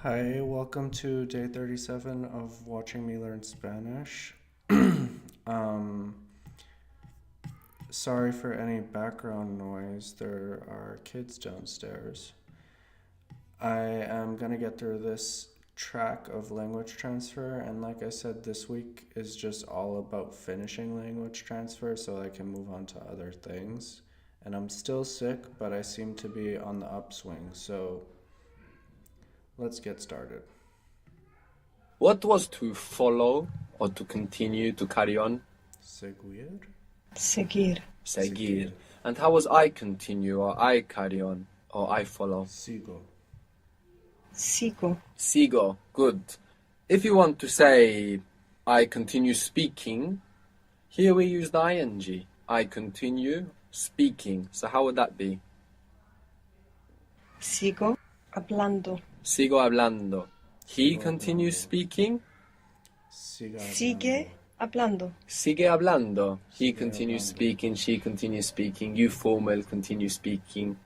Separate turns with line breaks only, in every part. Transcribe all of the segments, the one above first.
Hi, welcome to day 37 of Watching Me Learn Spanish. um, Sorry for any background noise, there are kids downstairs. I am going to get through this track of language transfer, and like I said, this week is just all about finishing language transfer so I can move on to other things. And I'm still sick, but I seem to be on the upswing, so let's get started.
What was to follow or to continue, to carry on?
Seguir?
Seguir.
Seguir. And how was I continue or I carry on or I follow?
Sigo.
Sigo.
Sigo. Good. If you want to say I continue speaking, here we use the ing. I continue speaking. So how would that be?
Sigo hablando.
Sigo hablando. He continues speaking.
Sigue hablando.
Sigue hablando. He
Sigue
continues
hablando.
speaking. She continues speaking. You formal continue speaking.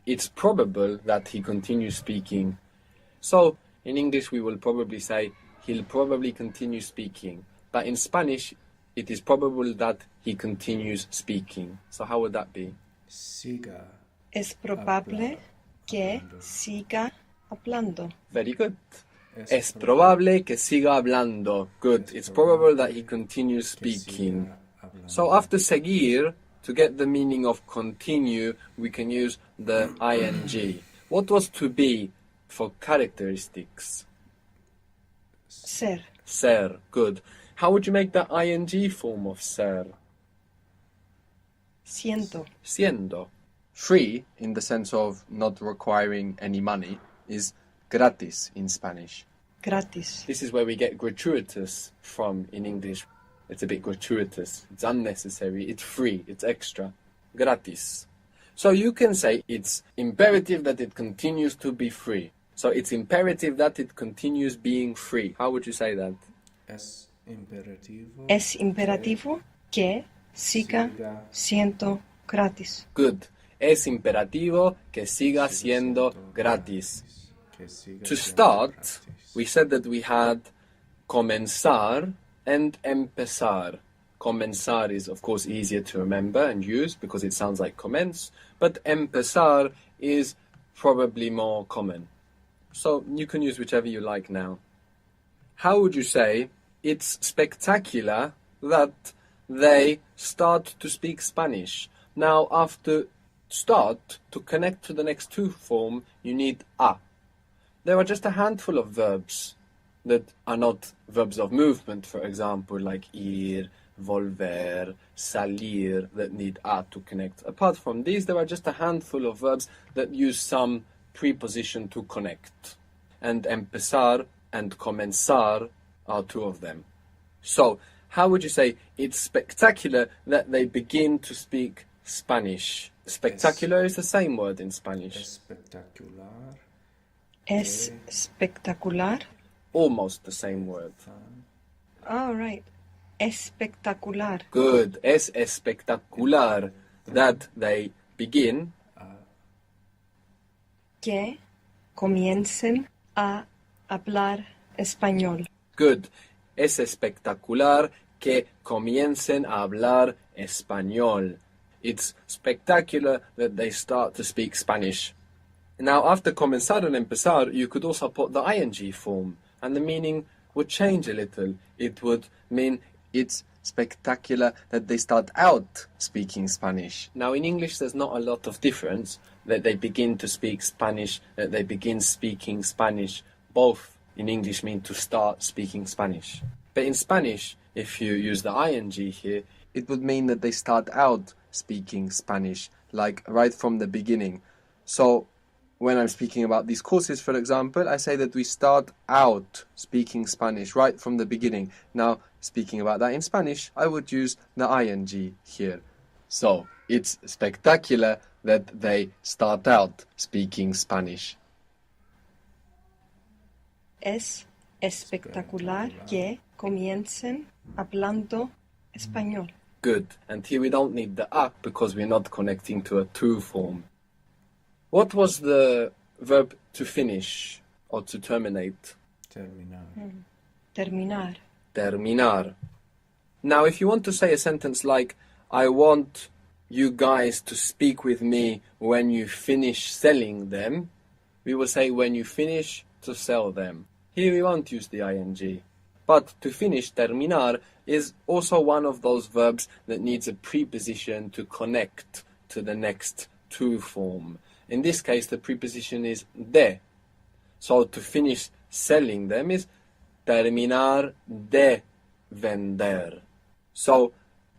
It's probable that he continues speaking. So, in English we will probably say, he'll probably continue speaking. But in Spanish, it is probable that he continues speaking. So how would that be?
Siga.
Es probable que
Hablando.
siga hablando.
Very good. Es probable que siga hablando. Good. It's probable that he continues speaking. So after seguir, to get the meaning of continue, we can use the ing. What was to be for characteristics?
Ser.
Ser. Good. How would you make the ing form of ser?
Siento.
Siendo. Free, in the sense of not requiring any money, is gratis in Spanish.
Gratis.
This is where we get gratuitous from in English. It's a bit gratuitous. It's unnecessary. It's free. It's extra. Gratis. So you can say it's imperative that it continues to be free. So it's imperative that it continues being free. How would you say that?
Es imperativo.
Es imperativo que siga siendo gratis.
Good. Es imperativo que siga siendo gratis. To start, we said that we had comenzar and empezar. Comenzar is, of course, easier to remember and use because it sounds like commence, but empezar is probably more common. So you can use whichever you like now. How would you say it's spectacular that they start to speak Spanish? Now, after start, to connect to the next to form, you need a. There are just a handful of verbs that are not verbs of movement, for example, like ir, volver, salir, that need a to connect. Apart from these, there are just a handful of verbs that use some preposition to connect. And empezar and comenzar are two of them. So, how would you say it's spectacular that they begin to speak Spanish? Spectacular is the same word in Spanish.
Espectacular.
Es espectacular.
Almost the same word.
All right. Espectacular.
Good. Es espectacular that they begin
Que comiencen a hablar español.
Good. Es espectacular que comiencen a hablar español. It's spectacular that they start to speak Spanish. Now, after comenzar and empezar, you could also put the ing form, and the meaning would change a little. It would mean it's spectacular that they start out speaking Spanish. Now, in English, there's not a lot of difference that they begin to speak Spanish, that they begin speaking Spanish. Both in English mean to start speaking Spanish. But in Spanish, if you use the ing here, it would mean that they start out speaking Spanish, like right from the beginning. So, when I'm speaking about these courses, for example, I say that we start out speaking Spanish right from the beginning. Now, speaking about that in Spanish, I would use the ing here. So, it's spectacular that they start out speaking Spanish.
Es espectacular que comiencen hablando español.
Good. And here we don't need the a because we're not connecting to a to form. What was the verb to finish or to terminate.
Terminar.
Terminar.
Terminar. Now, if you want to say a sentence like, I want you guys to speak with me when you finish selling them, we will say when you finish to sell them. Here we won't use the ing. But to finish, terminar, is also one of those verbs that needs a preposition to connect to the next to form. In this case, the preposition is de. So to finish selling them is terminar de vender. So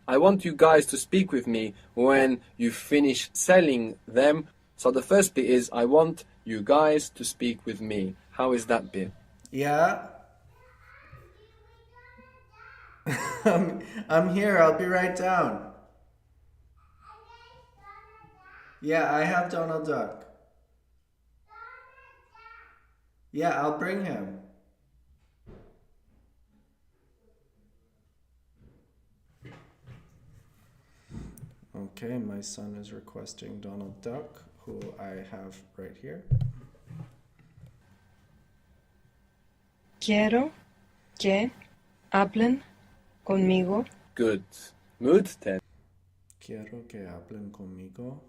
I want you guys to speak with me when you finish selling them. So the first bit is I want you guys to speak with me. How is that bit?
Yeah. I'm here. I'll be right down. Yeah, I have Donald Duck. Yeah, I'll bring him. Okay, my son is requesting Donald Duck, who I have right here.
Quiero que hablen conmigo.
Good. Mood tense.
Quiero que hablen conmigo.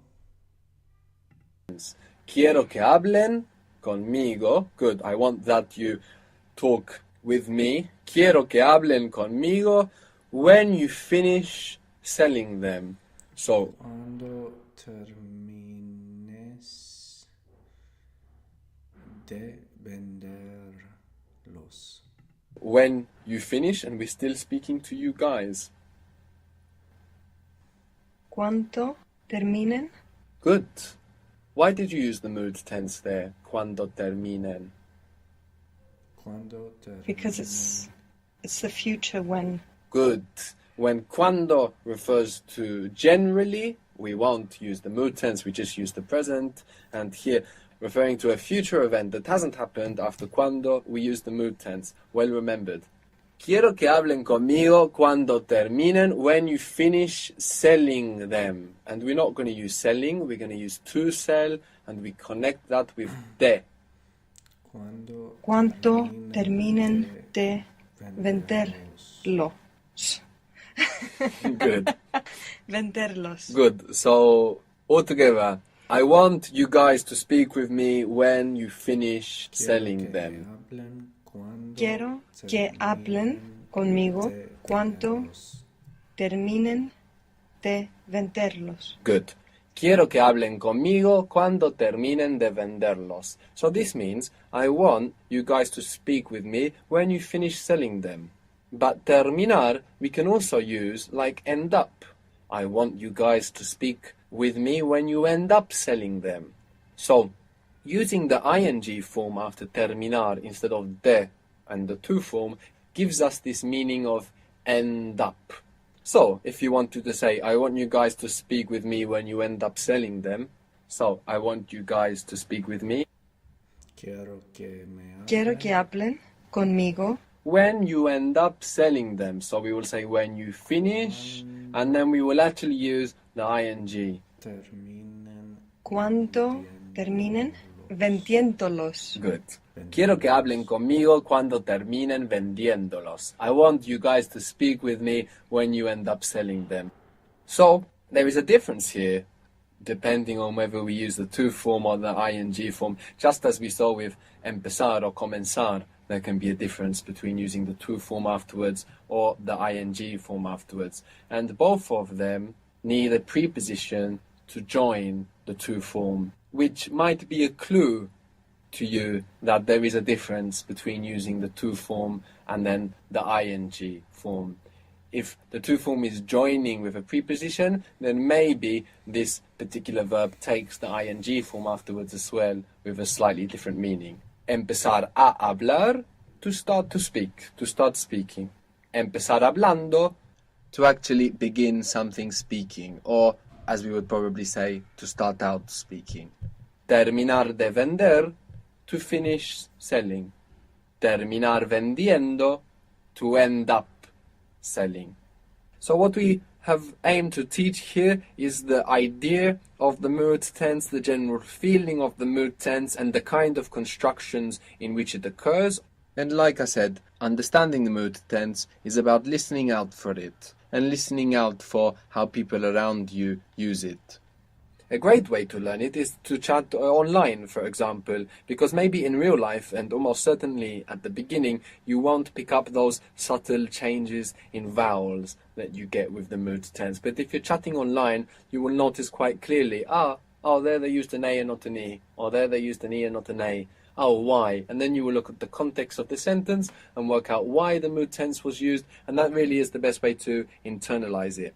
Quiero que hablen conmigo. Good. I want that you talk with me. Quiero que hablen conmigo when you finish selling them. So,
Cuando termines de venderlos.
when you finish, and we're still speaking to you guys.
Cuanto terminen.
Good. Why did you use the mood tense there? Cuando terminen.
Cuando terminen.
Because it's the future when.
Good. When cuando refers to generally, we won't use the mood tense, we just use the present. And here, referring to a future event that hasn't happened after cuando, we use the mood tense. Well remembered. Quiero que hablen conmigo cuando terminen, when you finish selling them. And we're not going to use selling, we're going to use to sell, and we connect that with de.
Cuanto terminen de venderlos.
Good.
Venderlos.
Good. So, altogether, I want you guys to speak with me when you finish selling them.
Quiero que hablen conmigo cuando terminen de venderlos.
Good. Quiero que hablen conmigo cuando terminen de venderlos. So this means I want you guys to speak with me when you finish selling them. But terminar we can also use like end up. I want you guys to speak with me when you end up selling them. So using the ing form after terminar instead of de and the to form gives us this meaning of end up. So, if you wanted to say, I want you guys to speak with me when you end up selling them. So, I want you guys to speak with me
Quiero que
hablen conmigo
when you end up selling them. So, we will say when you finish, and then we will actually use the ing.
cuando terminen vendiéndolos.
Good. Quiero que hablen conmigo cuando terminen vendiéndolos. I want you guys to speak with me when you end up selling them. So, there is a difference here, depending on whether we use the to form or the ing form. Just as we saw with empezar or comenzar, there can be a difference between using the to form afterwards or the ing form afterwards. And both of them need a preposition to join the to form, which might be a clue to you that there is a difference between using the to form and then the ing form. If the to form is joining with a preposition, then maybe this particular verb takes the ing form afterwards as well with a slightly different meaning. Empezar a hablar, to start to speak, to start speaking. Empezar hablando, to actually begin something speaking, or as we would probably say, to start out speaking. Terminar de vender, to finish selling. Terminar vendiendo, to end up selling. So what we have aimed to teach here is the idea of the mood tense, the general feeling of the mood tense, and the kind of constructions in which it occurs. And like I said, understanding the mood tense is about listening out for it, and listening out for how people around you use it. A great way to learn it is to chat online, for example, because maybe in real life, and almost certainly at the beginning, you won't pick up those subtle changes in vowels that you get with the mood tense. But if you're chatting online, you will notice quite clearly, there they used an A and not an E, or there they used an E and not an A. Oh, why? And then you will look at the context of the sentence and work out why the mood tense was used, and that really is the best way to internalize it.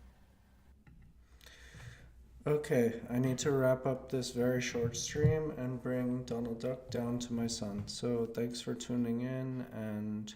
Okay, I need to wrap up this very short stream and bring Donald Duck down to my son. So thanks for tuning in, and